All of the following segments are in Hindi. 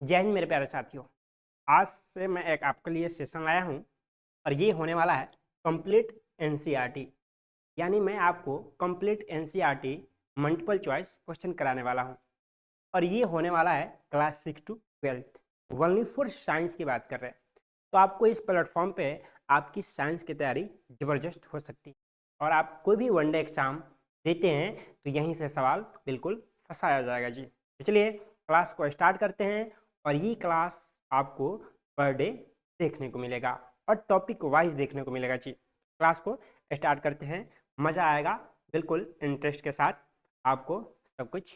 जय हिंद मेरे प्यारे साथियों। आज से मैं एक आपके लिए सेशन लाया हूं और ये होने वाला है कंप्लीट एनसीईआरटी। यानी मैं आपको complete NCERT multiple choice question कराने वाला हूं और ये होने वाला है class 6 to 12th, only for science की बात कर रहे हैं। तो आपको इस प्लेटफॉर्म पे आपकी साइंस की तैयारी ज़बरदस्त हो सकती है और आप कोई भी वनडे एग्जाम देते हैं तो यहीं से सवाल बिल्कुल फंसाया जाएगा जी। तो चलिए क्लास को स्टार्ट करते हैं और ये क्लास आपको पर डे देखने को मिलेगा और टॉपिक वाइज देखने को मिलेगा जी। क्लास को स्टार्ट करते हैं, मज़ा आएगा, बिल्कुल इंटरेस्ट के साथ आपको सब कुछ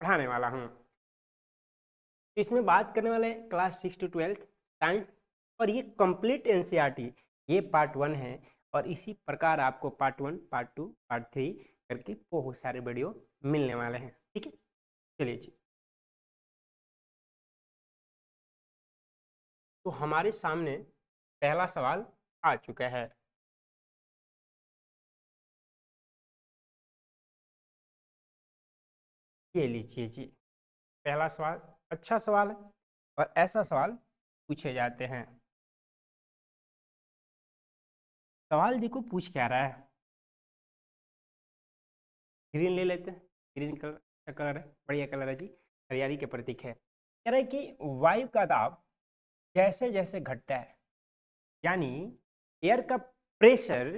पढ़ाने वाला हूँ। तो इसमें बात करने वाले क्लास 6 टू 12th साइंस और ये कंप्लीट एनसीईआरटी, ये पार्ट 1 है और इसी प्रकार आपको पार्ट 1, पार्ट 2, पार्ट 3 करके बहुत सारे वीडियो मिलने वाले हैं। ठीक है, चलिए जी। तो हमारे सामने पहला सवाल आ चुका है। ये लीजिए जी, पहला सवाल अच्छा सवाल है और ऐसा सवाल पूछे जाते हैं। सवाल देखो पूछ क्या रहा है, ग्रीन ले लेते हैं। ग्रीन कलर का कलर है, बढ़िया कलर है जी, हरियाली के प्रतीक है। कह रहा है कि वायु का दाब जैसे जैसे घटता है, यानी एयर का प्रेशर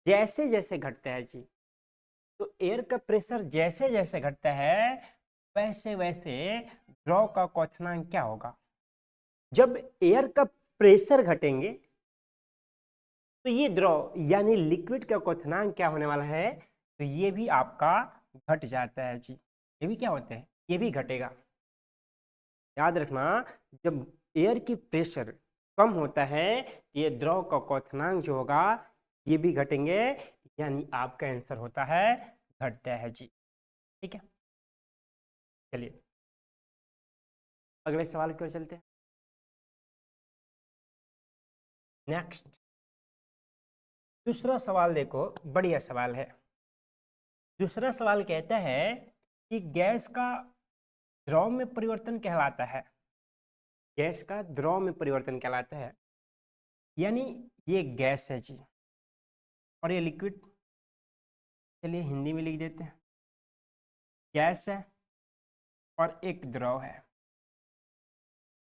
जैसे जैसे घटता है जी। तो एयर का प्रेशर जैसे जैसे घटता है वैसे वैसे द्रव का क्वथनांक क्या होगा। जब एयर का प्रेशर घटेंगे तो ये द्रव यानी लिक्विड का क्वथनांक क्या होने वाला है, तो ये भी आपका घट जाता है जी। ये भी क्या होता है, ये भी घटेगा। याद रखना, जब एयर की प्रेशर कम होता है ये द्रव का क्वथनांक जो होगा ये भी घटेंगे, यानी आपका आंसर होता है घटता है जी। ठीक है, चलिए अगले सवाल की ओर चलते हैं। नेक्स्ट दूसरा सवाल देखो, बढ़िया सवाल है। दूसरा सवाल कहता है कि गैस का द्रव में परिवर्तन कहलाता है। गैस का द्रव में परिवर्तन कहलाता है, यानी ये गैस है जी और ये लिक्विड। चलिए हिंदी में लिख देते हैं, गैस है और एक द्रव है।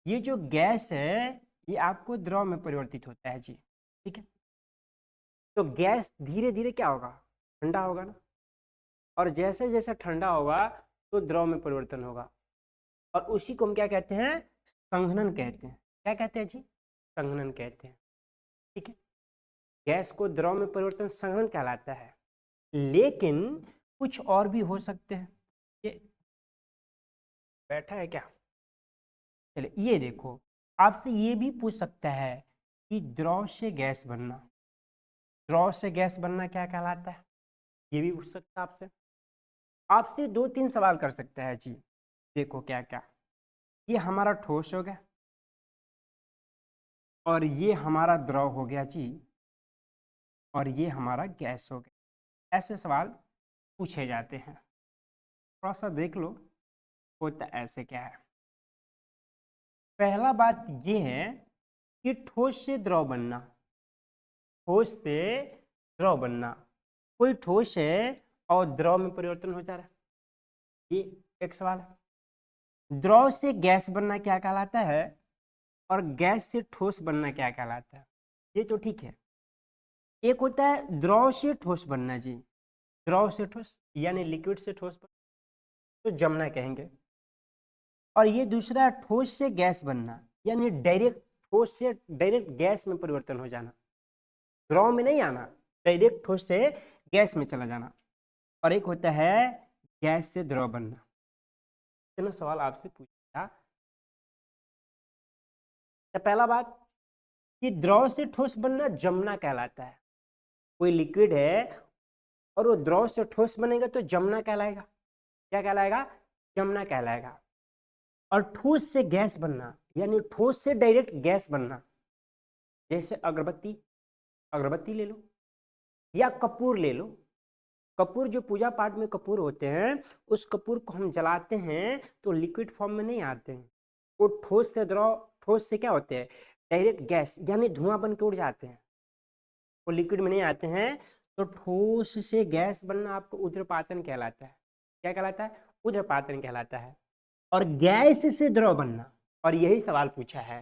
ये जो गैस है ये आपको द्रव में परिवर्तित होता है जी। ठीक है, तो गैस धीरे धीरे क्या होगा, ठंडा होगा ना, और जैसे जैसे ठंडा होगा तो द्रव में परिवर्तन होगा और उसी को हम क्या कहते हैं, संघनन कहते हैं। क्या कहते हैं जी, संघनन कहते हैं। ठीक है, गैस को द्रव में परिवर्तन संघनन कहलाता है, लेकिन कुछ और भी हो सकते हैं। ये बैठा है क्या, चलिए ये देखो, आपसे ये भी पूछ सकता है कि द्रव से गैस बनना, द्रव से गैस बनना क्या कहलाता है, ये भी पूछ सकता है आपसे। आपसे 2-3 सवाल कर सकता है जी। देखो क्या क्या, ये हमारा ठोस हो गया और ये हमारा द्रव हो गया जी और ये हमारा गैस हो गया। ऐसे सवाल पूछे जाते हैं, थोड़ा सा देख लो होता ऐसे क्या है। पहला बात ये है कि ठोस से द्रव बनना, ठोस से द्रव बनना, कोई ठोस है और द्रव में परिवर्तन हो जा रहा है, ये एक सवाल है। द्रव से गैस बनना क्या कहलाता है और गैस से ठोस बनना क्या कहलाता है, ये तो ठीक है। एक होता है द्रव से ठोस बनना जी, द्रव से ठोस यानी लिक्विड से ठोस बनना तो जमना कहेंगे। और ये दूसरा ठोस से गैस बनना, यानी डायरेक्ट ठोस से डायरेक्ट गैस में परिवर्तन हो जाना, द्रव में नहीं आना, डायरेक्ट ठोस से गैस में चला जाना। और एक होता है गैस से द्रव बनना। चलो सवाल आपसे पूछा, तो पहला बात कि द्रव से ठोस बनना जमना कहलाता है। कोई लिक्विड है और वो द्रव से ठोस बनेगा तो जमना कहलाएगा। क्या कहलाएगा, जमना कहलाएगा। और ठोस से गैस बनना यानी ठोस से डायरेक्ट गैस बनना, जैसे अगरबत्ती, अगरबत्ती ले लो या कपूर ले लो। कपूर जो पूजा पाठ में कपूर होते हैं, उस कपूर को हम जलाते हैं तो लिक्विड फॉर्म में नहीं आते हैं, वो ठोस से द्रव, ठोस से क्या होते हैं, डायरेक्ट गैस यानी धुआं बन के उड़ जाते हैं, वो लिक्विड में नहीं आते हैं। तो ठोस से गैस बनना आपको ऊध्र्वपातन कहलाता है। क्या कहलाता है? ऊध्र्वपातन कहलाता है। और गैस से द्रव बनना, और यही सवाल पूछा है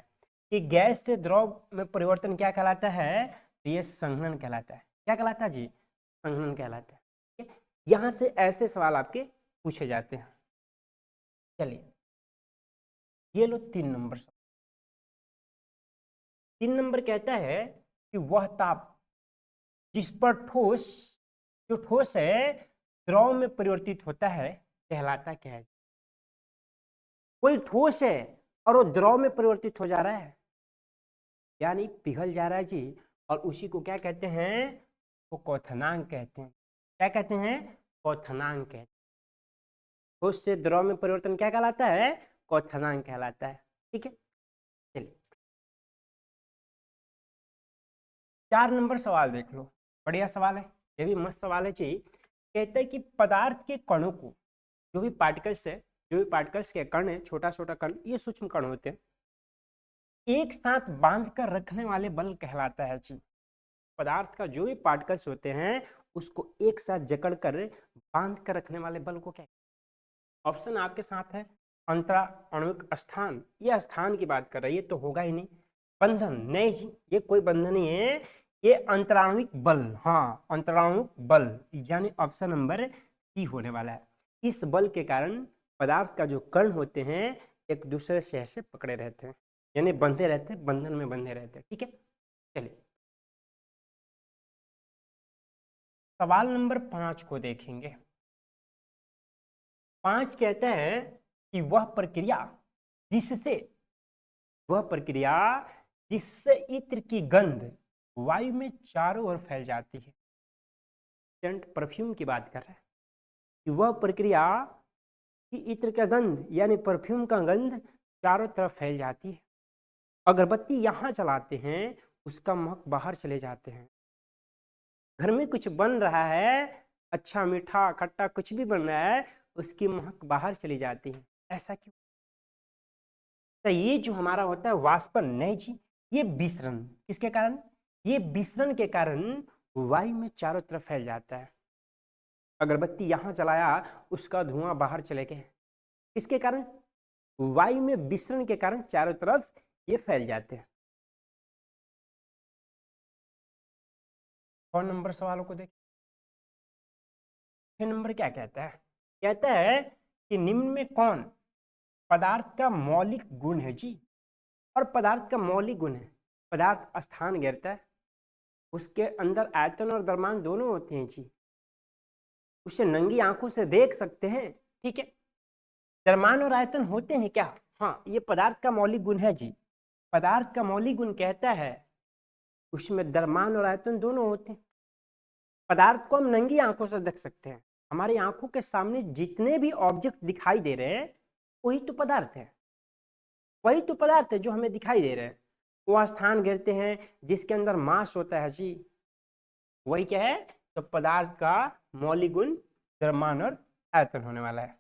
कि गैस से द्रव में परिवर्तन क्या कहलाता है, तो ये संघनन कहलाता है। क्या कहलाता है जी? संघनन कहलाता है। ठीक है? यहाँ से ऐसे सवाल आपके पूछे जाते हैं। चलिए ये लो 3 नंबर सवाल। 3 नंबर कहता है कि वह ताप जिस पर ठोस, जो ठोस है, द्रव में परिवर्तित होता है कहलाता क्या है? कोई ठोस है और वो द्रव में परिवर्तित हो जा रहा है, यानी पिघल जा रहा है जी, और उसी को क्या कहते हैं? वो क्वथनांक कहते हैं। क्या कहते हैं? क्वथनांक कहते हैं। ठोस से द्रव में परिवर्तन क्या कहलाता है? क्वथनांक कहलाता है। ठीक है, चलिए 4 नंबर सवाल देख लो, बढ़िया सवाल है, ये भी मस्त सवाल है जी। कहते हैं कि पदार्थ के कणों को, जो भी पार्टिकल्स है, जो भी पार्टिकल्स के कण है, छोटा छोटा कण, ये सूक्ष्म कण होते हैं, एक साथ बांध कर रखने वाले बल कहलाता है जी। पदार्थ का जो भी पार्टिकल्स होते हैं उसको एक साथ जकड़ कर बांध कर रखने वाले बल को क्या? ऑप्शन आपके साथ है, अंतरा आणविक स्थान, ये स्थान की बात कर रही है, तो होगा ही नहीं। बंधन नहीं जी, ये कोई बंधन नहीं है, ये अंतराणविक बल। हाँ, अंतराणविक बल, यानी ऑप्शन नंबर सी होने वाला है। इस बल के कारण पदार्थ का जो कण होते हैं एक दूसरे से ऐसे पकड़े रहते हैं, यानी बंधे रहते हैं, बंधन में बंधे रहते हैं। ठीक है, चलिए सवाल नंबर 5 को देखेंगे। 5 कहता है कि वह प्रक्रिया जिससे, वह प्रक्रिया जिससे इत्र की गंध वायु में चारों ओर फैल जाती है। सेंट परफ्यूम की बात कर रहा है कि वह प्रक्रिया कि इत्र का गंध यानी परफ्यूम का गंध चारों तरफ फैल जाती है। अगरबत्ती यहाँ चलाते हैं, उसका महक बाहर चले जाते हैं। घर में कुछ बन रहा है, अच्छा मीठा खट्टा कुछ भी बन रहा है, उसकी महक बाहर चली जाती है। ऐसा क्यों? तो ये जो हमारा होता है वाष्पन, नहीं जी, ये विसरण किसके कारण? ये विसरण के कारण वायु में चारों तरफ फैल जाता है। अगरबत्ती यहाँ चलाया, उसका धुआं बाहर चले गए, किसके कारण? वायु में विसरण के कारण चारों तरफ ये फैल जाते हैं। 6 नंबर सवालों को देख। 6 नंबर क्या कहता है? कहता है कि निम्न में कौन पदार्थ का मौलिक गुण है जी? और पदार्थ का मौलिक गुण है, पदार्थ स्थान घेरता है, उसके अंदर आयतन और द्रव्यमान दोनों होते हैं जी, उसे नंगी आंखों से देख सकते हैं। ठीक है, द्रव्यमान और आयतन होते हैं क्या? हाँ, ये पदार्थ का मौलिक गुण है जी। पदार्थ का मौलिक गुण कहता है उसमें द्रव्यमान और आयतन दोनों होते हैं। पदार्थ को हम नंगी आंखों से देख सकते हैं, हमारी आंखों के सामने जितने भी ऑब्जेक्ट दिखाई दे रहे हैं वही तो पदार्थ है, वही तो पदार्थ है जो हमें दिखाई दे रहे हैं। वो स्थान घेरते हैं जिसके अंदर मास होता है जी, वही क्या है? तो पदार्थ का मौलिक गुण द्रव्यमान और आयतन होने वाला है।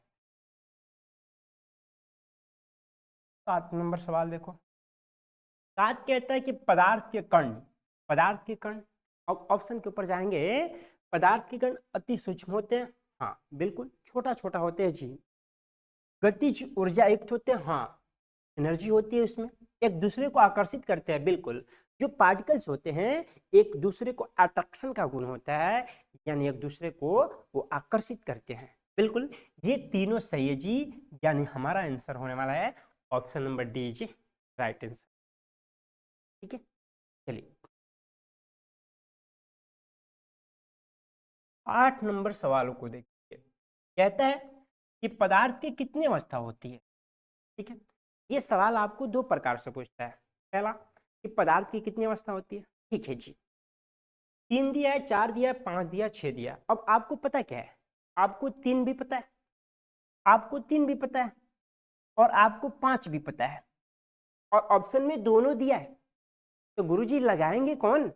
7 नंबर सवाल देखो। 7 कहता है कि पदार्थ के कण, पदार्थ के कण, अब ऑप्शन के ऊपर जाएंगे। पदार्थ के कण अति सूक्ष्म होते हैं, हाँ बिल्कुल, छोटा छोटा होते हैं जी। गतिज ऊर्जा युक्त होते हैं, हाँ एनर्जी होती है उसमें, एक दूसरे को आकर्षित करते हैं, बिल्कुल। जो पार्टिकल्स होते हैं एक दूसरे को अट्रैक्शन का गुण होता है, यानी एक दूसरे को वो आकर्षित करते हैं, बिल्कुल। ये तीनों सही है जी, यानी हमारा आंसर होने वाला है option number D G, right answer. ठीक है, चलिए 8 नंबर सवालों को देखिए। कहता है कि पदार्थ की कितनी अवस्था होती है? ठीक है, ये सवाल आपको 2 प्रकार से पूछता है। पहला कि पदार्थ की कितनी अवस्था होती है, ठीक है जी, 3 दिया है, 4 दिया है, 5 दिया, 6 दिया। अब आपको पता क्या है? आपको 3 भी पता है, आपको 3 भी पता है, और आपको 5 भी पता है, और ऑप्शन में दोनों दिया है, तो गुरुजी लगाएंगे कौन?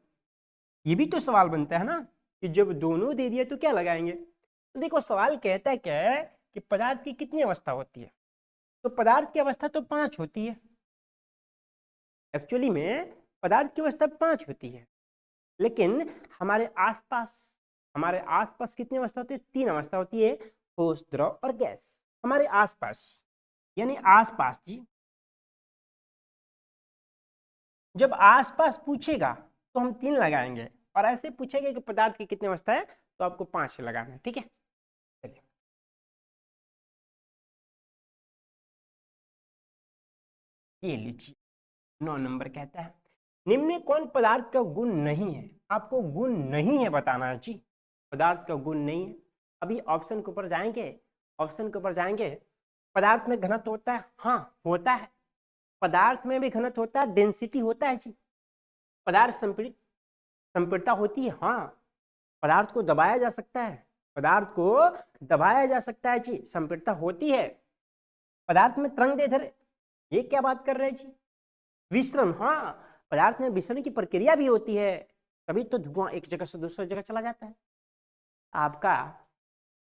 ये भी तो सवाल बनता है ना, कि जब दोनों दे दिया तो क्या लगाएंगे? तो देखो सवाल कहता है क्या है कि पदार्थ की कितनी अवस्था होती है। तो पदार्थ की अवस्था तो 5 होती है, एक्चुअली में पदार्थ की अवस्था 5 होती है, लेकिन हमारे आसपास कितनी अवस्था होती है? 3 अवस्था होती है, ठोस, द्रव और गैस। हमारे आसपास यानी आसपास जी, जब आसपास पूछेगा तो हम 3 लगाएंगे, और ऐसे पूछेगा कि पदार्थ की कितनी अवस्था है तो आपको 5 लगाना है, ठीक है। चलिए, ये लीजिए 9 नंबर कहता है, निम्न में कौन पदार्थ का गुण नहीं है? आपको गुण नहीं है बताना है जी, पदार्थ का गुण नहीं है। अभी ऑप्शन के ऊपर जाएंगे, ऑप्शन के ऊपर जाएंगे। पदार्थ में घनत्व होता है, हाँ होता है, पदार्थ में भी घनत्व होता है, डेंसिटी होता है जी। पदार्थ संपीड़ितता होती है, हाँ। पदार्थ को दबाया जा सकता है, पदार्थ को दबाया जा सकता है जी, संपीड़ितता होती है। पदार्थ में तरंग दैर्ध्य, ये क्या बात कर रहे हैं जी? विसरण, हाँ, पदार्थ में विसरण की प्रक्रिया भी होती है, तभी तो धुआं एक जगह से दूसरी जगह चला जाता है। आपका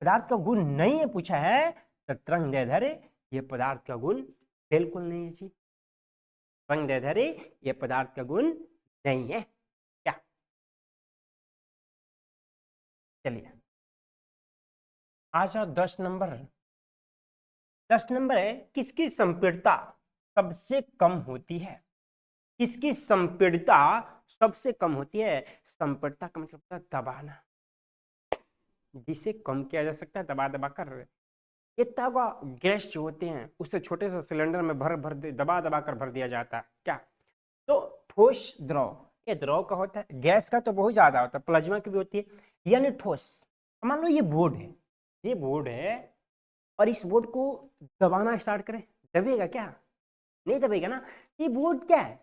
पदार्थ का गुण नहीं है पूछा है, तो तरंग दैर्ध्य ये पदार्थ का गुण बिल्कुल नहीं है जी, तरंग दैर्ध्य ये पदार्थ का गुण नहीं है। क्या? चलिए आ जाओ 10 नंबर। 10 नंबर है, किसकी संपीड़ितता सबसे कम होती है? किसकी संपीड़ितता सबसे कम होती है? संपीड़ितता का मतलब होता है दबाना, जिसे कम किया जा सकता है दबा दबा कर। इतना गैस जो होते हैं उससे छोटे से सिलेंडर में भर भर दबा दबा कर भर दिया जाता है। क्या? तो ठोस, द्रव, ये द्रव का होता है, गैस का तो बहुत ज्यादा होता है, प्लाज्मा की भी होती है, यानी ठोस। मान लो ये बोर्ड है, ये बोर्ड है, और इस बोर्ड को दबाना स्टार्ट करें, दबेगा क्या? नहीं दबेगा ना। ये बोर्ड क्या है?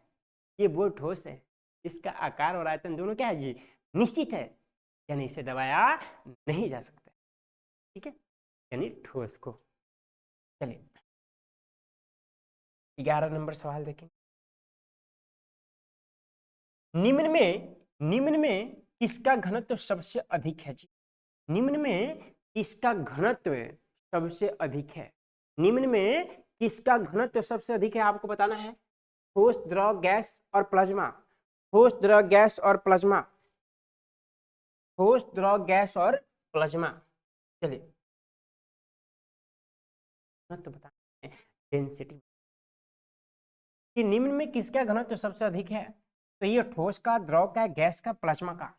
ये बोर्ड ठोस है, इसका आकार और आयतन दोनों क्या है जी? निश्चित है, यानी इसे दबाया नहीं जा सकता, ठीक है, यानी ठोस को। चलिए 11 नंबर सवाल देखें। निम्न में किसका घनत्व सबसे अधिक है जी? निम्न में किसका घनत्व सबसे अधिक है? निम्न में किसका घनत्व सबसे अधिक है आपको बताना है। ठोस, द्रव, गैस और प्लाज्मा। ठोस, द्रव, गैस और प्लाज्मा। ठोस, द्रव, गैस और प्लाज्मा। चलिए घनत्व बताना है, डेंसिटी, कि निम्न में किसका घनत्व सबसे अधिक है? तो ये ठोस का, द्रव का, गैस का, प्लाज्मा का।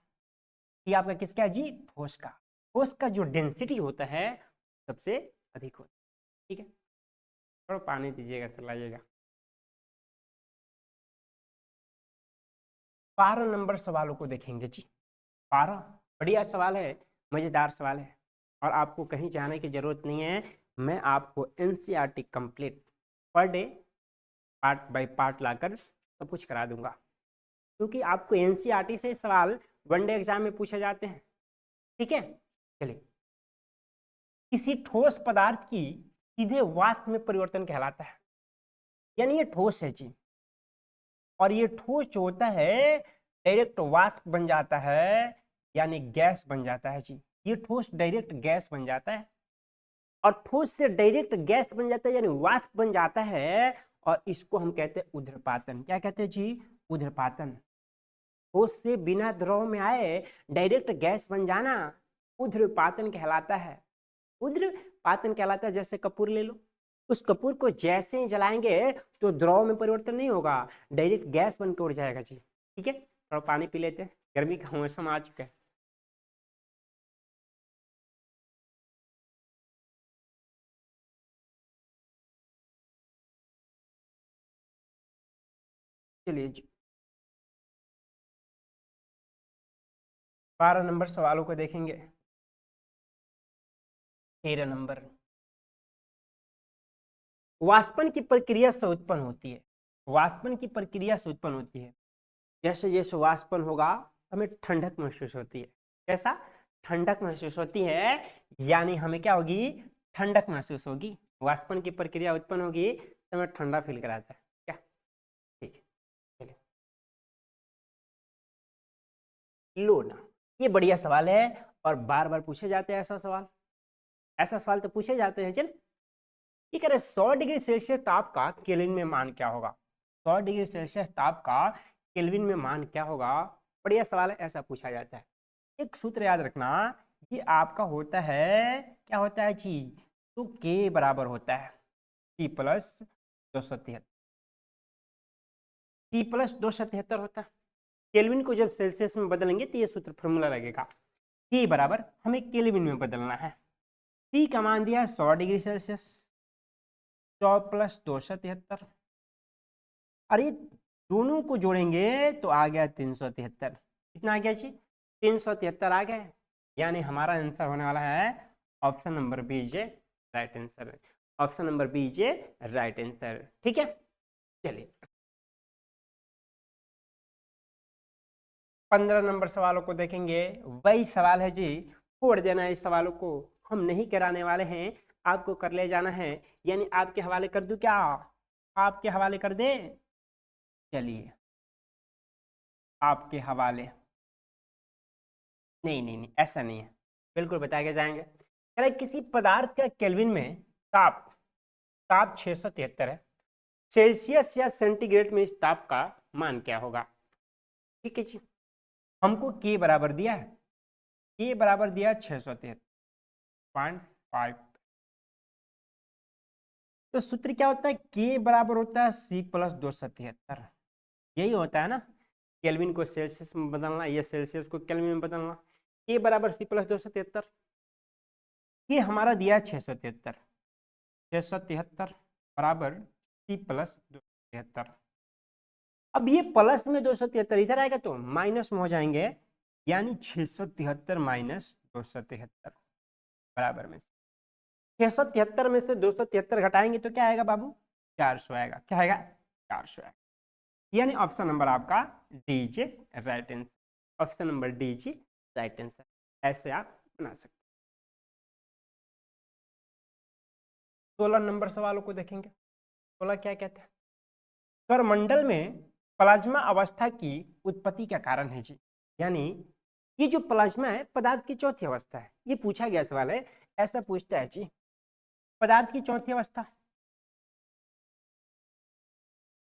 ये आपका किसका है जी? ठोस का। ठोस का जो डेंसिटी होता है सबसे अधिक होता है, ठीक है। थोड़ा पानी दीजिएगा, चलाइएगा। 12 नंबर सवालों को देखेंगे जी। 12 बढ़िया सवाल है, मजेदार सवाल है, और आपको कहीं जाने की जरूरत नहीं है। मैं आपको NCERT complete per day part by part लाकर सब कुछ करा दूंगा, क्योंकि आपको एनसीईआरटी से सवाल वनडे एग्जाम में पूछे जाते हैं, ठीक है। चलिए, किसी ठोस पदार्थ की सीधे वाष्प में परिवर्तन कहलाता है, यानी ये ठोस है जी, और ये ठोस जो होता है डायरेक्ट वाष्प बन जाता है, यानी गैस बन जाता है जी। ये ठोस डायरेक्ट गैस बन जाता है, और ठोस से डायरेक्ट गैस बन जाता है यानी वाष्प बन जाता है, और इसको हम कहते हैं ऊर्ध्वपातन। क्या कहते हैं जी? ऊर्ध्वपातन। ठोस से बिना द्रव में आए डायरेक्ट गैस बन जाना ऊर्ध्वपातन कहलाता है। ऊर्ध्वपातन कहलाता है, जैसे कपूर ले लो, उस कपूर को जैसे ही जलाएंगे तो द्रव में परिवर्तन नहीं होगा, डायरेक्ट गैस बनकर उड़ जाएगा जी, ठीक है। थोड़ा पानी पी लेते हैं, गर्मी का मौसम आ चुका है। चलिए जी 12 नंबर सवालों को देखेंगे। 13 नंबर, वाष्पन की प्रक्रिया से उत्पन्न होती है। वाष्पन की प्रक्रिया से उत्पन्न होती है, जैसे जैसे वाष्पन होगा हमें ठंडक महसूस होती है। कैसा? ठंडक महसूस होती है, यानी हमें क्या होगी? ठंडक महसूस होगी। वाष्पन की प्रक्रिया उत्पन्न होगी तो हमें ठंडा फील कराता है, क्या? ठीक है, चलिए। लो ना, ये बढ़िया सवाल है, और बार बार पूछे जाते हैं ऐसा सवाल, ऐसा सवाल तो पूछे जाते हैं। चल ये कह रहे 100 डिग्री सेल्सियस ताप का केल्विन में मान क्या होगा। 100 डिग्री सेल्सियस ताप का केल्विन में मान क्या होगा। बढ़िया सवाल है, ऐसा पूछा जाता है। एक सूत्र याद रखना, ये आपका होता है, क्या होता है जी, तो के बराबर होता है टी प्लस 273, टी प्लस 273 होता है। केल्विन को जब सेल्सियस में बदलेंगे तो ये सूत्र फॉर्मूला लगेगा, के बराबर हमें केल्विन में बदलना है। टी का मान दिया है 100 डिग्री सेल्सियस, 100 प्लस 273, अरे दोनों को जोड़ेंगे तो आ गया 373। कितना आ गया जी, 373 आ गया। यानी हमारा आंसर होने वाला है ऑप्शन नंबर बी जे right answer, option number B जे राइट आंसर। ठीक है, चलिए 15 नंबर सवालों को देखेंगे। वही सवाल है जी, छोड़ देना है इस सवालों को, हम नहीं कराने वाले हैं, आपको कर ले जाना है। यानी आपके हवाले कर दूं क्या, आपके हवाले कर दे, चलिए आपके हवाले, नहीं नहीं नहीं ऐसा नहीं है, बिल्कुल बता के जाएंगे। अरे किसी पदार्थ का केल्विन में ताप ताप 673 है, सेल्सियस या सेंटीग्रेड में इस ताप का मान क्या होगा। ठीक है जी, हमको के बराबर दिया है, के बराबर दिया 673.5, तो सूत्र क्या होता है, के बराबर होता है सी प्लस 273, यही होता है ना, केल्विन को सेल्सियस में बदलना या सेल्सियस को केल्विन में बदलना। के बराबर सी प्लस 273, ये हमारा दिया है 673, 673 बराबर सी प्लस 273। अब ये प्लस में 273 इधर आएगा तो माइनस में हो जाएंगे, यानी 673 माइनस 273 बराबर में 673 में से 273 घटाएंगे तो क्या आएगा बाबू, 400 आएगा। क्या आएगा, 400 आएगा। यानी ऑप्शन नंबर आपका D J right answer, option number D G right answer, ऐसे आप बना सकते। 16 नंबर सवालों को देखेंगे। 16 क्या कहते हैं, करमंडल में प्लाज्मा अवस्था की उत्पत्ति का कारण है जी। यानी ये जो प्लाज्मा है पदार्थ की चौथी अवस्था है, ये पूछा गया सवाल है, ऐसा पूछता है जी, पदार्थ की चौथी अवस्था,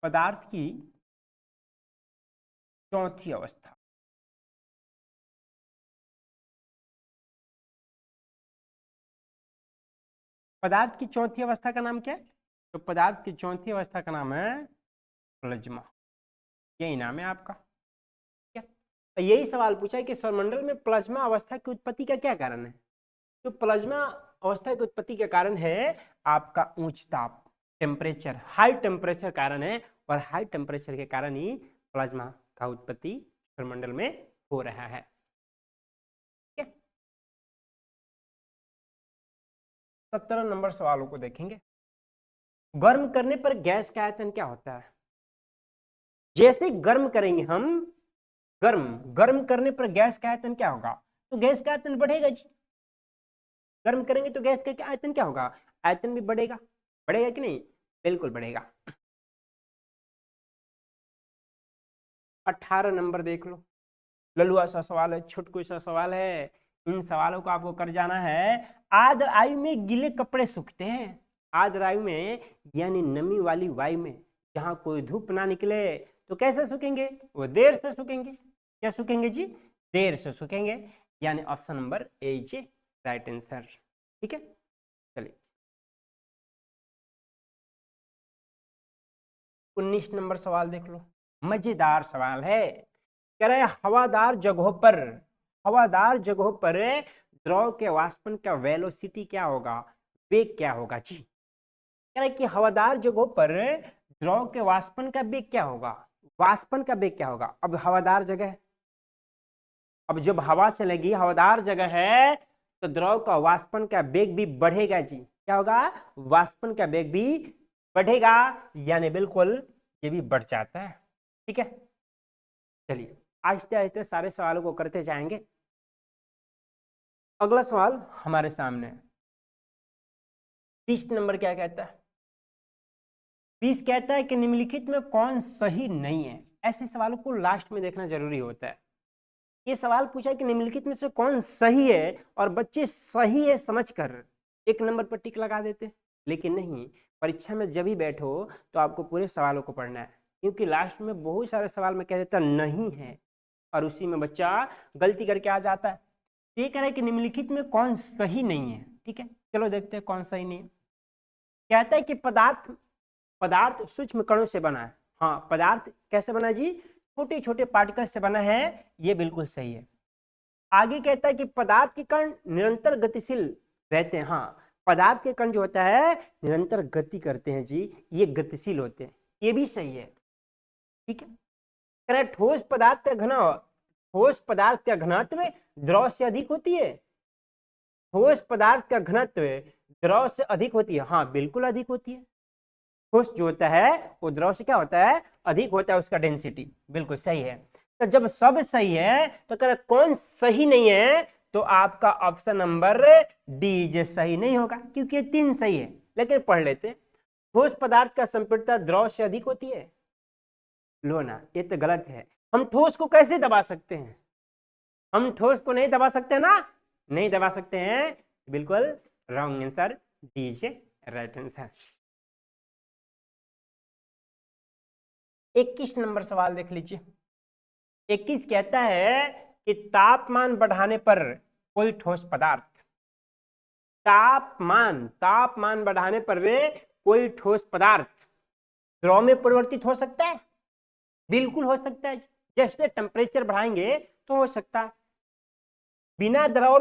पदार्थ की चौथी अवस्था, पदार्थ की चौथी अवस्था का नाम क्या है, तो पदार्थ की चौथी अवस्था का नाम है प्लाज्मा, यही नाम है आपका। क्या, यही सवाल पूछा है कि सौरमंडल में प्लाज्मा अवस्था की उत्पत्ति का क्या कारण है। तो प्लाज्मा अवस्था की उत्पत्ति का कारण है आपका उच्च ताप, टेम्परेचर, हाई टेम्परेचर कारण है, और हाई टेम्परेचर के कारण ही प्लाज्मा का उत्पत्ति सौरमंडल में हो रहा है। 17 नंबर सवालों को देखेंगे। गर्म करने पर गैस का आयतन क्या होता है। जैसे गर्म करेंगे हम, गर्म गर्म करने पर गैस का आयतन क्या होगा, तो गैस का आयतन बढ़ेगा जी। गर्म करेंगे तो गैस का आयतन क्या होगा, आयतन भी बढ़ेगा, बढ़ेगा कि नहीं, बिल्कुल बढ़ेगा। 18 नंबर देख लो, ललुआ सा सवाल है, छुटकू सा सवाल है, इन सवालों को आपको कर जाना है। आर्द्र आयु में गीले कपड़े सूखते हैं, आर्द्र आयु में यानी नमी वाली वायु में, जहां कोई धूप ना निकले तो कैसे सूखेंगे, वो देर से सूखेंगे। क्या सूखेंगे जी, देर से सूखेंगे, यानी option number A is right answer. ठीक है, चलिए 19 नंबर सवाल देख लो, मजेदार सवाल है। कह रहे हवादार जगहों पर, हवादार जगहों पर द्रव के वाष्पन का वेलोसिटी क्या होगा, वेग क्या होगा जी। कह रहे कि हवादार जगहों पर द्रव के वाष्पन का वेग क्या होगा, वाष्पन का वेग क्या होगा। अब हवादार जगह है, अब जब हवा चलेगी हवादार जगह है तो द्रव का वाष्पन का वेग भी बढ़ेगा जी। क्या होगा, वाष्पन का वेग भी बढ़ेगा, यानी बिल्कुल ये भी बढ़ जाता है। ठीक है, चलिए आहिस्ते आहिस्ते सारे सवालों को करते जाएंगे। अगला सवाल हमारे सामने 20 नंबर क्या कहता है, 20 कहता है कि निम्नलिखित में कौन सही नहीं है। ऐसे सवालों को लास्ट में देखना जरूरी होता है। ये सवाल पूछा है कि निम्नलिखित में से कौन सही है, और बच्चे सही है समझकर 1 नंबर पर टिक लगा देते, लेकिन नहीं, परीक्षा में जब भी बैठो तो आपको पूरे सवालों को पढ़ना है, क्योंकि लास्ट में बहुत सारे सवाल में कह देता नहीं है और उसी में बच्चा गलती करके आ जाता है। ये कह रहा है कि निम्नलिखित में कौन सही नहीं है। ठीक है, चलो देखते हैं कौन सही नहीं है। कहता है कि पदार्थ सूक्ष्म कणों से बना है। हाँ, पदार्थ कैसे बना जी? छोटे छोटे पार्टिकल से बना है, ये बिल्कुल सही है। आगे कहता है कि पदार्थ के कण निरंतर गतिशील रहते हैं। हाँ, पदार्थ के कण जो होता है निरंतर गति करते हैं जी, ये गतिशील होते हैं, ये भी सही है। ठीक है, कह रहा है ठोस पदार्थ का घनत्व द्रव से अधिक होती है। ठोस पदार्थ का घनत्व द्रव से अधिक होती है। हाँ, बिल्कुल अधिक होती है। ठोस जो होता है वो द्रव से क्या होता है? अधिक होता है उसका डेंसिटी। बिल्कुल सही है। तो जब सब सही है तो कह रहा कौन सही नहीं है? तो आपका ऑप्शन नंबर डी जे सही नहीं होगा, क्योंकि ये 3 सही है। लेकिन पढ़ लेते, ठोस पदार्थ का संपीड़ितता द्रव से अधिक होती है। लो ना, ये तो गलत है। हम ठोस को कैसे दबा सकते हैं? हम ठोस को नहीं दबा सकते ना, नहीं दबा सकते हैं। बिल्कुल wrong answer, D J right answer. 21 number सवाल देख लीजिए। 21 कहता है कि तापमान बढ़ाने पर कोई ठोस पदार्थ, तापमान बढ़ाने पर कोई ठोस पदार्थ द्रव में परिवर्तित हो सकता है। बिल्कुल हो सकता है, जैसे टेम्परेचर बढ़ाएंगे तो हो सकता है। बिना द्रव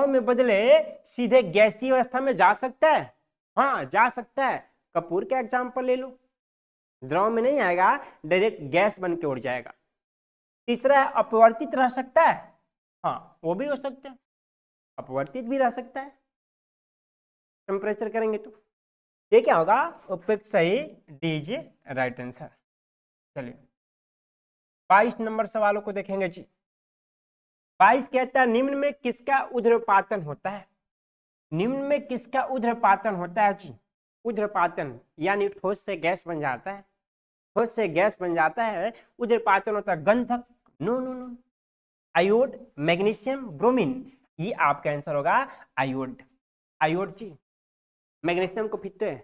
में बदले सीधे गैसीय अवस्था में जा सकता है। हाँ, जा सकता है। कपूर का एग्जाम्पल ले लो, द्रव में नहीं आएगा, डायरेक्ट गैस बन के उड़ जाएगा। तीसरा है अपवर्तित रह सकता है। हाँ, वो भी हो सकता है, अपवर्तित भी रह सकता है टेम्परेचर करेंगे तो। ये क्या होगा? उपयुक्त सही, डीजे राइट आंसर। चलिए 22 नंबर सवालों को देखेंगे जी। 22 कहता है निम्न में किसका ऊर्ध्वपातन होता है? निम्न में किसका ऊर्ध्वपातन होता है जी? ऊर्ध्वपातन यानी ठोस से गैस बन जाता है, ठोस से गैस बन जाता है, ऊर्ध्वपातन होता है। गंधक? No no no. Iodine, magnesium, bromine, ये आपका आंसर होगा आयोड। आयोड जी, मैग्नीशियम को पीते हैं,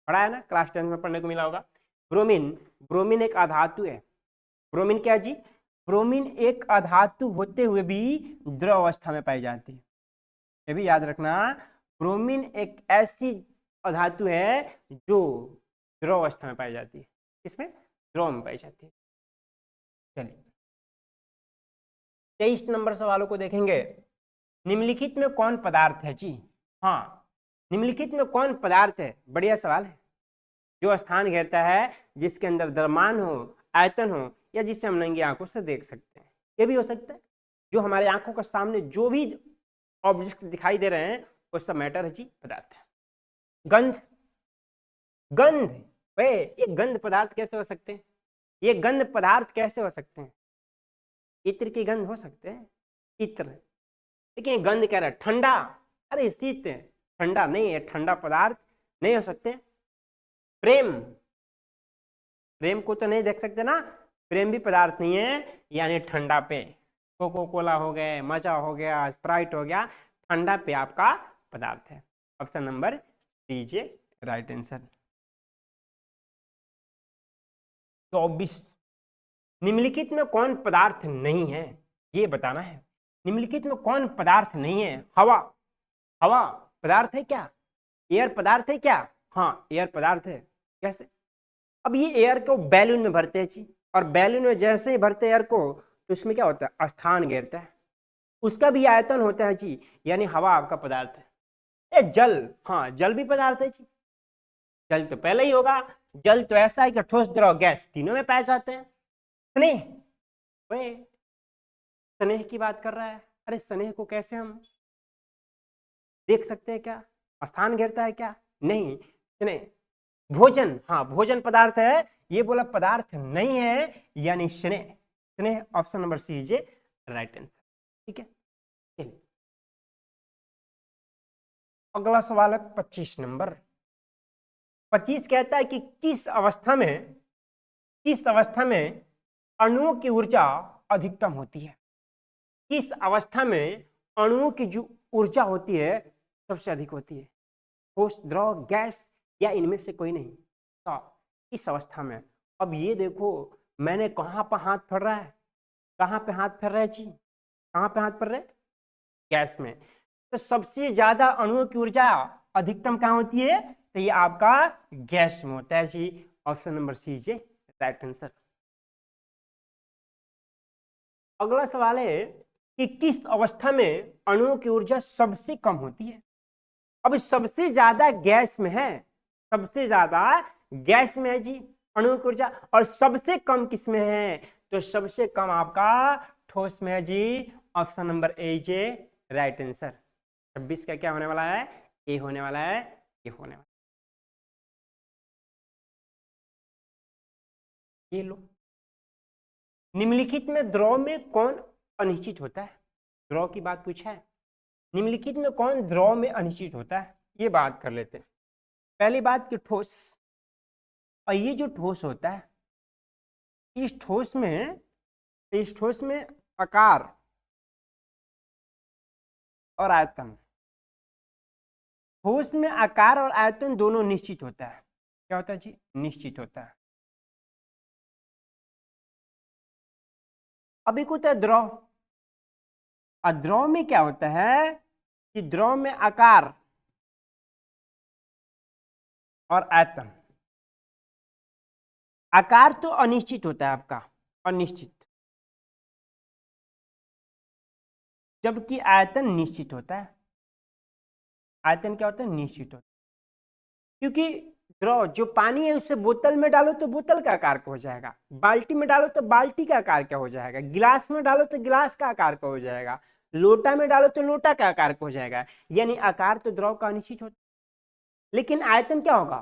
पढ़ा है ना, क्लास 10 में पढ़ने को मिला होगा। ब्रोमीन एक अधातु है। ब्रोमीन क्या जी? ब्रोमीन एक अधातु होते हुए भी द्रव अवस्था में पाई जाती है। ये भी याद रखना, ब्रोमीन एक ऐसी अधातु है जो द्रव अवस्था में पाई जाती है। इसमें द्रव में पाई जाती है। चलिए 23 नंबर सवालों को देखेंगे। निम्नलिखित में कौन पदार्थ है जी? हाँ, निम्नलिखित में कौन पदार्थ है? बढ़िया सवाल है। जो स्थान घेरता है, जिसके अंदर द्रव्यमान हो, आयतन हो, या जिसे हम नंगी आंखों से देख सकते हैं। ये भी हो सकता है, जो हमारे आंखों के सामने जो भी ऑब्जेक्ट दिखाई दे रहे हैं वो सब मैटर है जी, पदार्थ है। गंध वे, ये गंध पदार्थ कैसे हो सकते हैं? ये गंध पदार्थ कैसे हो सकते हैं? इत्र की गंध हो सकते हैं, इत्र। लेकिन गंध कह रहा है ठंडा, अरे शीत, ठंडा नहीं है, ठंडा पदार्थ नहीं हो सकते। प्रेम को तो नहीं देख सकते ना, प्रेम भी पदार्थ नहीं है, यानी ठंडा पे कोको कोला हो गए, मजा हो गया, स्प्राइट हो गया, ठंडा पे आपका पदार्थ है। Option number DJ right answer. 24 निम्नलिखित में कौन पदार्थ नहीं है? ये बताना है। निम्नलिखित में कौन पदार्थ नहीं है? हवा पदार्थ है क्या? एयर पदार्थ है क्या? हाँ, एयर पदार्थ है। कैसे? अब ये एयर को बैलून में भरते हैं जी, और बैलून में जैसे ही भरते एयर को तो उसमें क्या होता है? स्थान घेरता है, उसका भी आयतन होता है जी, यानी हवा आपका पदार्थ है। जल, हाँ जल भी पदार्थ है जी। जल तो पहले ही होगा, जल तो ऐसा है कि ठोस, द्रव, गैस तीनों में पाए जाते हैं। स्नेह, वे स्नेह की बात कर रहा है। अरे स्नेह को कैसे हम देख सकते हैं? क्या स्थान घेरता है क्या? नहीं। स्नेह, भोजन, हाँ भोजन पदार्थ है, ये बोला पदार्थ नहीं है, यानी स्नेह। स्नेह option number C is right answer. ठीक है, चलिए अगला सवाल है 25 नंबर। 25 कहता है कि किस अवस्था में अणुओं की ऊर्जा अधिकतम होती है? किस अवस्था में अणुओं की जो ऊर्जा होती है सबसे अधिक होती है, ठोस, द्रव, गैस या इनमें से कोई नहीं। तो इस अवस्था में अब ये देखो मैंने कहाँ पर हाथ फेर रहा है, कहाँ पे हाथ फेर रहा है जी, कहाँ पे हाथ फेर रहे, गैस में। तो सबसे ज्यादा अणुओं की ऊर्जा अधिकतम कहाँ होती है, तो ये आपका गैस में होता है जी। Option number C is right answer. अगला सवाल है कि किस अवस्था में अणुओं की ऊर्जा सबसे कम होती है। अब सबसे ज्यादा गैस में है, सबसे ज्यादा गैस में है जी अणुओं की ऊर्जा, और सबसे कम किस में है, तो सबसे कम आपका ठोस में है जी। Option number A is right answer. 26 का क्या होने वाला है, ए होने वाला है, ए होने वाला है। ये लो, निम्नलिखित में द्रव में कौन अनिश्चित होता है, द्रव की बात पूछा है, निम्नलिखित में कौन द्रव में अनिश्चित होता है, ये बात कर लेते हैं। पहली बात कि ठोस, और ये जो ठोस होता है, इस ठोस में आकार और आयतन, ठोस में आकार और आयतन दोनों निश्चित होता है। क्या होता है जी, निश्चित होता है। अभी कुछ है द्रव, और द्रव में क्या होता है कि द्रव में आकार और आयतन, आकार तो अनिश्चित होता है आपका, अनिश्चित, जबकि आयतन निश्चित होता है। आयतन क्या होता है, निश्चित होता है। क्योंकि द्रव जो पानी है उससे बोतल में डालो तो बोतल का आकार का हो जाएगा, बाल्टी में डालो तो बाल्टी का आकार क्या हो जाएगा, गिलास में डालो तो गिलास का आकार का हो जाएगा, लोटा में डालो तो लोटा का आकार का हो जाएगा। यानी आकार तो द्रव का अनिश्चित होता है, लेकिन आयतन क्या होगा,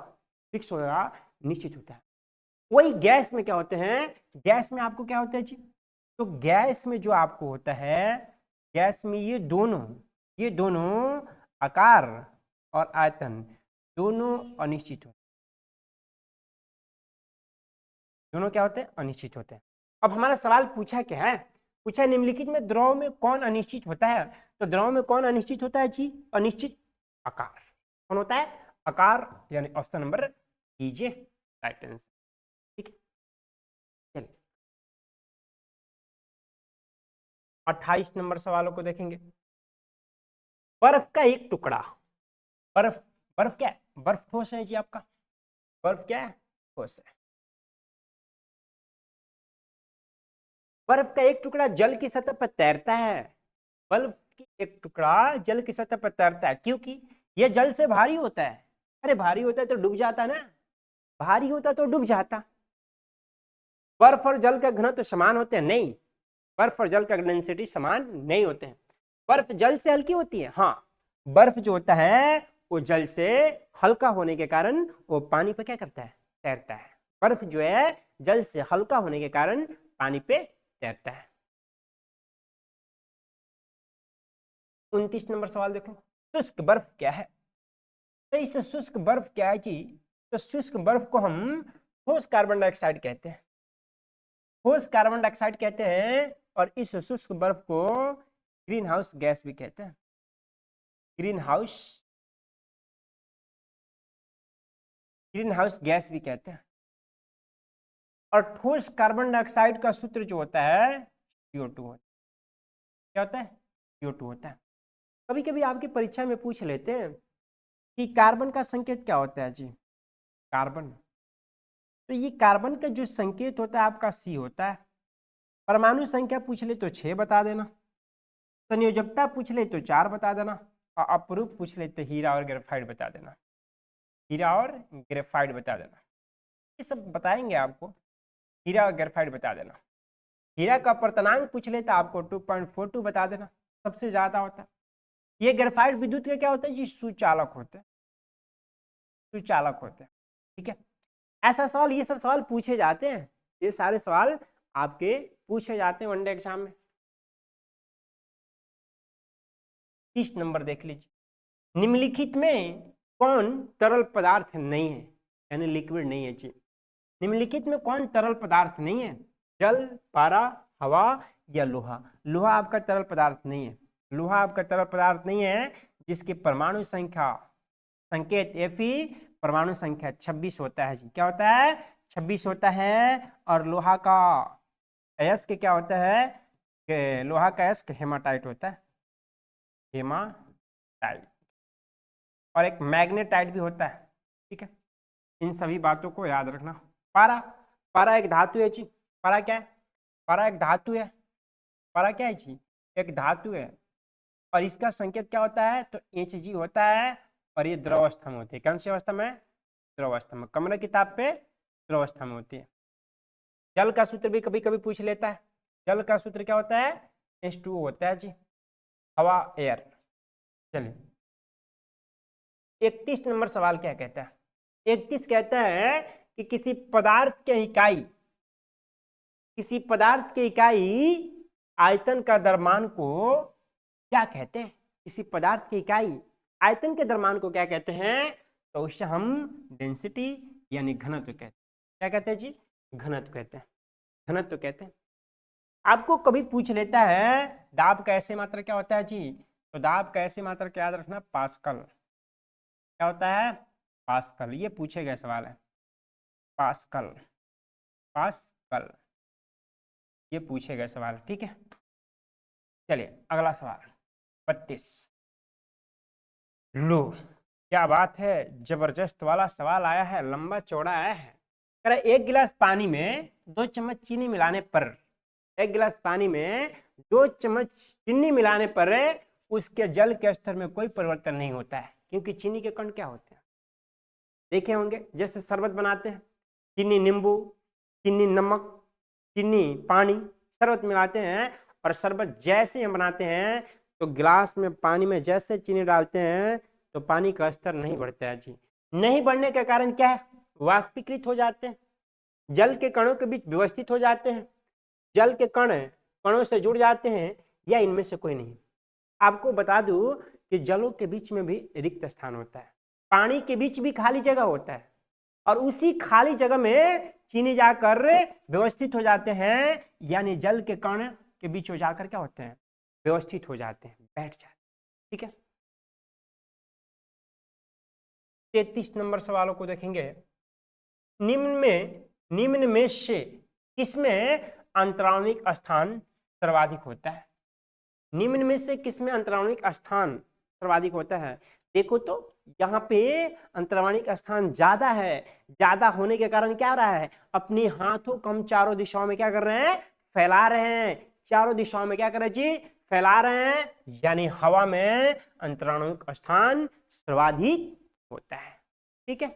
फिक्स होगा, निश्चित होता है। वही गैस में क्या होते हैं, गैस में आपको क्या होता है जी, तो गैस में जो आपको होता है, गैस में ये दोनों आकार और आयतन दोनों अनिश्चित होते हैं, दोनों क्या होते हैं, अनिश्चित होते हैं। अब हमारा सवाल पूछा क्या है, पूछा निम्नलिखित में द्रव में कौन अनिश्चित होता है, तो द्रव में कौन अनिश्चित होता है जी, अनिश्चित आकार। कौन होता है, आकार, यानी ऑप्शन नंबर कीजिए राइट आंसर। ठीक है, चलिए 28 नंबर सवालों को देखेंगे। बर्फ का एक टुकड़ा, बर्फ, बर्फ क्या है, बर्फ ठोस है जी आपका, बर्फ क्या है, ठोस है। बर्फ का एक टुकड़ा जल की सतह पर तैरता है, बर्फ की एक टुकड़ा जल की सतह पर तैरता है क्योंकि यह जल से भारी होता है। अरे भारी होता है तो डूब जाता ना, भारी होता तो डूब जाता। बर्फ और जल का घनत्व समान होते हैं, नहीं, बर्फ और जल का डेंसिटी समान नहीं होते हैं। बर्फ जल से हल्की होती है, हाँ, बर्फ जो होता है वो जल से हल्का होने के कारण वो पानी पे क्या करता है, तैरता है। बर्फ जो है जल से हल्का होने के कारण पानी पे तैरता है। 29 नंबर सवाल देखो, शुष्क बर्फ क्या है, तो इस शुष्क बर्फ क्या है जी, तो शुष्क बर्फ को हम ठोस कार्बन डाइऑक्साइड कहते हैं, ठोस कार्बन डाइऑक्साइड कहते हैं, और इस शुष्क बर्फ को ग्रीन हाउस गैस भी कहते हैं, ग्रीन हाउस गैस भी कहते हैं। और ठोस कार्बन डाइऑक्साइड का सूत्र जो होता है CO2 होता है। क्या होता है, CO2 होता है। कभी कभी आपकी परीक्षा में पूछ लेते हैं कि कार्बन का संकेत क्या होता है जी, कार्बन, तो ये कार्बन का जो संकेत होता है आपका C होता है। परमाणु संख्या पूछ ले तो 6 बता देना, संयोजकता पूछ ले तो 4 बता देना, और अपरूप पूछ ले तो हीरा और ग्रेफाइट बता देना, हीरा और ग्रेफाइट बता देना, ये सब बताएंगे आपको, हीरा और ग्रेफाइट बता देना। हीरा का अपर्तनांक पूछ ले तो आपको 2.42 बता देना, सबसे ज्यादा होता है। ये ग्रेफाइट विद्युत का क्या होता है जी, सुचालक होते हैं, सुचालक होते हैं। ठीक है, ऐसा सवाल, ये सब सवाल पूछे जाते हैं, ये सारे सवाल आपके पूछे जाते हैं वनडे एग्जाम में। 30 नंबर देख लीजिए, निम्नलिखित में कौन तरल पदार्थ नहीं है, यानी लिक्विड नहीं है जी, निम्नलिखित में कौन तरल पदार्थ नहीं है, जल, पारा, हवा या लोहा। लोहा आपका तरल पदार्थ नहीं है, लोहा आपका तरल पदार्थ नहीं है, जिसकी परमाणु संख्या संकेत Fe, परमाणु संख्या 26 होता है जी। क्या होता है? 26 होता है। और लोहा का अयस्क क्या होता है? कि लोहा का अयस्क हेमाटाइट होता है, हेमाटाइट। और एक मैग्नेटाइट भी होता है। ठीक है, इन सभी बातों को याद रखना। पारा, पारा एक धातु है जी। पारा क्या है? पारा एक धातु है। पारा क्या है जी? एक धातु है। और इसका संकेत क्या होता है? तो Hg होता है। और ये द्रव अवस्था में होती है। कौन सी अवस्था में? द्रव अवस्था में। कमरा किताब पे द्रव अवस्था में होती है। जल का सूत्र भी कभी कभी पूछ लेता है। जल का सूत्र क्या होता है? H2O होता है जी, हवा, एयर। चलिए 31 नंबर सवाल क्या कहता है? 31 कहता है कि किसी पदार्थ के इकाई आयतन का द्रव्यमान को क्या कहते हैं? किसी पदार्थ की इकाई आयतन के द्रव्यमान को क्या कहते हैं? तो उससे हम डेंसिटी यानी घनत्व कहते हैं। क्या कहते हैं जी? घनत्व कहते हैं। घनत्व कहते हैं। आपको कभी पूछ लेता है दाब का ऐसे मात्रा क्या होता है जी? तो दाब का ऐसे मात्रा क्या याद रखना? पास्कल। क्या होता है? पास्कल। ये पूछे गए सवाल है। पास्कल, पास्कल, ये पूछे गए सवाल। ठीक है, चलिए अगला सवाल 32। लो, क्या बात है, जबरदस्त वाला सवाल आया है, लंबा चौड़ा आया है। कह रहा एक गिलास पानी में 2 चम्मच चीनी मिलाने पर, एक गिलास पानी में 2 चम्मच चीनी मिलाने पर उसके जल के स्तर में कोई परिवर्तन नहीं होता है, क्योंकि चीनी के कण क्या होते हैं? देखे होंगे, जैसे शरबत बनाते हैं, चीनी नींबू, चीनी नमक, चीनी पानी, शरबत मिलाते हैं। और शरबत जैसे हम बनाते हैं तो गिलास में पानी में जैसे चीनी डालते हैं तो पानी का स्तर नहीं बढ़ता है जी। नहीं बढ़ने का कारण क्या है? वाष्पीकृत हो जाते हैं, जल के कणों के बीच व्यवस्थित हो जाते हैं, जल के कण कणों से जुड़ जाते हैं, या इनमें से कोई नहीं। आपको बता दूं कि जलों के बीच में भी रिक्त स्थान होता है, पानी के बीच भी खाली जगह होता है, और उसी खाली जगह में चीनी जाकर व्यवस्थित हो जाते हैं, यानी जल के कण के बीच हो जाकर क्या होते हैं? व्यवस्थित हो जाते हैं, बैठ जाते हैं। ठीक है, 33 नंबर सवालों को देखेंगे। निम्न में से किसमें अंतराणविक स्थान सर्वाधिक होता है? निम्न में से किसमें अंतराणविक स्थान सर्वाधिक होता है? देखो तो यहाँ पे अंतराणविक स्थान ज्यादा है। ज्यादा होने के कारण क्या हो रहा है? अपने हाथों को हम चारों दिशाओं में क्या कर रहे हैं? फैला रहे हैं। चारों दिशाओं में क्या कर रहे हैं जी? फैला रहे हैं, यानी हवा में अंतराणविक स्थान सर्वाधिक होता है। ठीक है,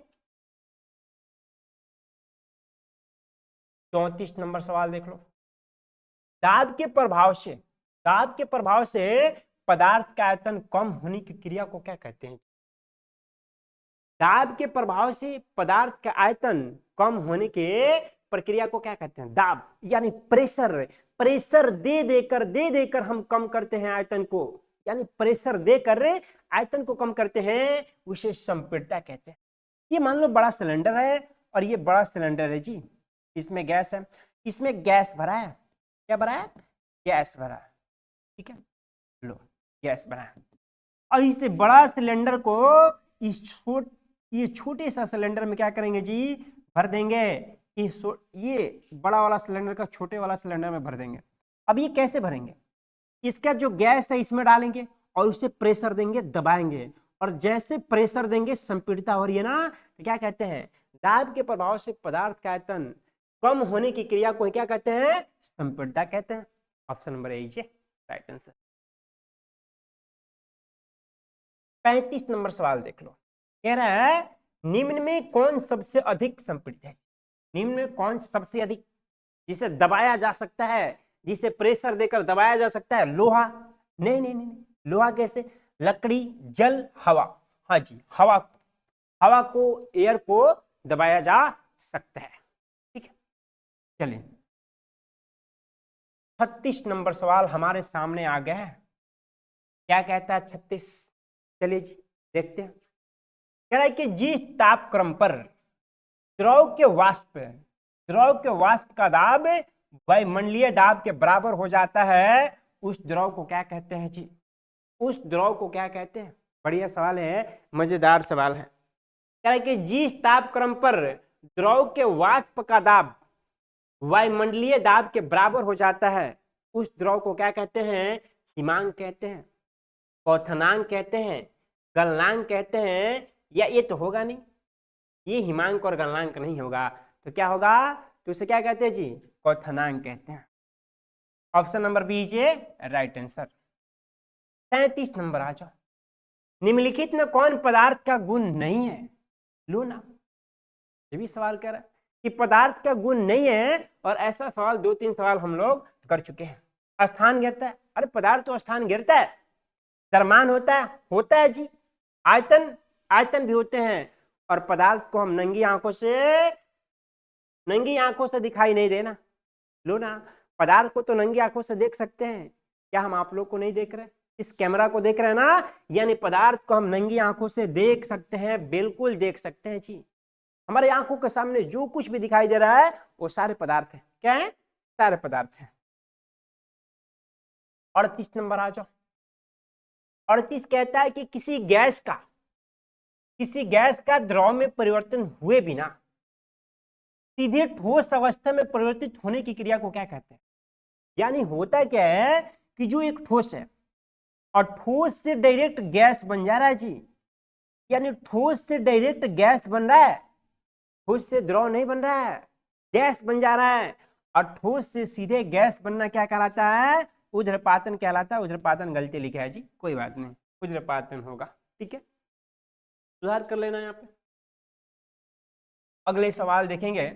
34 नंबर सवाल देख लो। दाब के प्रभाव से पदार्थ का आयतन कम होने की क्रिया को क्या कहते हैं? दाब के प्रभाव से पदार्थ का आयतन कम होने के प्रक्रिया को क्या कहते हैं? दाब यानी प्रेशर। प्रेशर दे देकर हम कम करते हैं आयतन को, यानी प्रेशर देकर आयतन को कम करते हैं, उसे संपीड़ितता कहते हैं। ये मान लो बड़ा सिलेंडर है और ये बड़ा सिलेंडर है जी, इसमें गैस है, इसमें गैस भरा है। क्या भरा है? गैस भरा है। ठीक है, लो गैस भरा है। और इस बड़ा सिलेंडर को ये छोटे सा सिलेंडर में क्या करेंगे जी? भर देंगे। ये बड़ा वाला सिलेंडर का छोटे वाला सिलेंडर में भर देंगे। अब ये कैसे भरेंगे? इसका जो गैस है इसमें डालेंगे और उसे प्रेशर देंगे, दबाएंगे, और जैसे प्रेशर देंगे संपीड़ितता हो रही है ना, तो क्या कहते हैं? दाब के प्रभाव से पदार्थ का आयतन कम होने की क्रिया को क्या कहते हैं? संपीड़ितता कहते हैं। ऑप्शन नंबर ए है राइट आंसर। 35 नंबर सवाल देख लो। कह रहा है निम्न में कौन सबसे अधिक संपीड़ित है? निम्न में कौन सबसे अधिक जिसे दबाया जा सकता है, जिसे प्रेशर देकर दबाया जा सकता है? लोहा? नहीं नहीं नहीं, लोहा कैसे? लकड़ी, जल, हवा। हाँ जी, हवा को एयर को दबाया जा सकता है। ठीक है, चलिए 36 नंबर सवाल हमारे सामने आ गया है। क्या कहता है 36? चलिए जी देखते हैं। कह रहा है कि जिस तापक्रम पर द्रव के वाष्प का दाब वायुमंडलीय दाब के बराबर हो जाता है, उस द्रव को क्या कहते हैं जी? उस द्रव को क्या कहते हैं? बढ़िया सवाल है, मजेदार सवाल है। कह रहा है कि जिस तापक्रम पर द्रव के वाष्प का दाब वायुमंडलीय दाब के बराबर हो जाता है उस द्रव को क्या कहते हैं? हिमांक कहते हैं, क्वथनांक कहते हैं, गलनांक कहते हैं, या ये तो होगा नहीं, ये हिमांक और गलनांक नहीं होगा, तो क्या होगा? तो उसे क्या कहते हैं जी? क्वथनांक कहते हैं। Option number B is a right answer. 37 number आ जाओ। निम्नलिखित में कौन पदार्थ का गुण नहीं है? लो ना, ये भी सवाल कर रहा है कि पदार्थ का गुण नहीं है, और ऐसा सवाल 2-3 सवाल हम लोग कर चुके हैं। स्थान गिरता है, अरे पदार्थ तो स्थान गिरता है, द्रव्यमान होता है जी, आयतन भी होते हैं, और पदार्थ को हम नंगी आंखों से दिखाई नहीं देना। लो ना, पदार्थ को तो नंगी आंखों से देख सकते हैं, क्या हम आप लोग को नहीं देख रहे? इस कैमरा को देख रहे हैं ना, यानी पदार्थ को हम नंगी आंखों से देख सकते हैं, बिल्कुल देख सकते हैं जी। हमारे आंखों के सामने जो कुछ भी दिखाई दे रहा है वो सारे पदार्थ हैं। क्या है? सारे पदार्थ हैं। 38 नंबर आ जाओ। 38 कहता है कि किसी गैस का द्रव में परिवर्तन हुए बिना सीधे ठोस अवस्था में परिवर्तित होने की क्रिया को क्या कहते हैं? यानी होता क्या है कि जो एक ठोस है और ठोस से डायरेक्ट गैस बन जा रहा है जी, यानी ठोस से डायरेक्ट गैस बन रहा है, ठोस से द्रव नहीं बन रहा है, गैस बन जा रहा है, और ठोस से सीधे गैस बनना क्या कहलाता है? ऊर्ध्वपातन कहलाता है। ऊर्ध्वपातन गलती लिखा है जी, कोई बात नहीं, ऊर्ध्वपातन होगा, ठीक है, सुधार कर लेना यहाँ पे। अगले सवाल देखेंगे,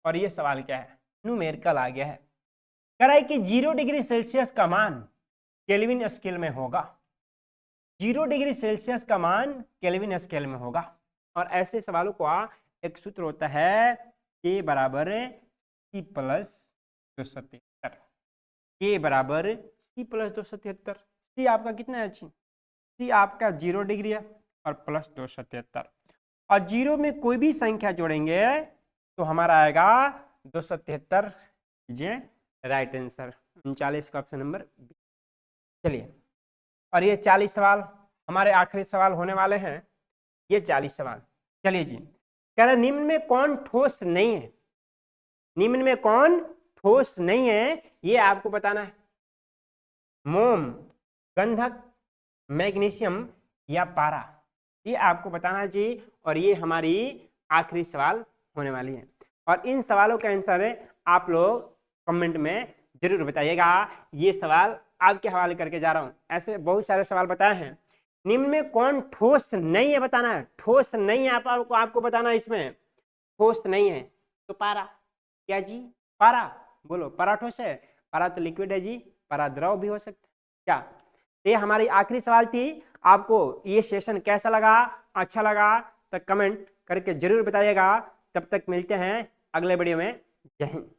और ये सवाल क्या है? न्यूमेरिकल आ गया है। कह रहा है कि 0 डिग्री सेल्सियस का मान केल्विन स्केल में होगा। 0 डिग्री सेल्सियस का मान केल्विन स्केल में होगा, और ऐसे सवालों का एक सूत्र होता है K बराबर C प्लस 273। K बराबर C प्लस 273। C आपका कितना है जी? C आपका 0 डिग्री है और प्लस 273, और 0 में कोई भी संख्या जोड़ेंगे तो हमारा आएगा 273। कीजिए राइट आंसर 39 का ऑप्शन नंबर बी। चलिए, और ये 40 सवाल हमारे आखिरी सवाल होने वाले हैं, ये 40 सवाल। चलिए जी, कह रहे निम्न में कौन ठोस नहीं है? निम्न में कौन ठोस नहीं है ये आपको बताना है। मोम, गंधक, मैग्नीशियम या पारा, ये आपको बताना जी, और ये हमारी आखिरी सवाल होने वाली है। और इन सवालों का आंसर आप लोग कमेंट में जरूर बताइएगा। ये सवाल आपके हवाले करके जा रहा हूँ, ऐसे बहुत सारे सवाल बताए हैं। निम्न में कौन ठोस नहीं है बताना है, ठोस नहीं है आपको बताना है। इसमें ठोस नहीं है तो पारा। क्या जी? पारा, बोलो पारा ठोस है? पारा तो लिक्विड है जी, पारा द्रव भी हो सकता है क्या? तो ये हमारी आखिरी सवाल थी। आपको ये सेशन कैसा लगा, अच्छा लगा तो कमेंट करके जरूर बताइएगा। तब तक मिलते हैं अगले वीडियो में। जय हिंद।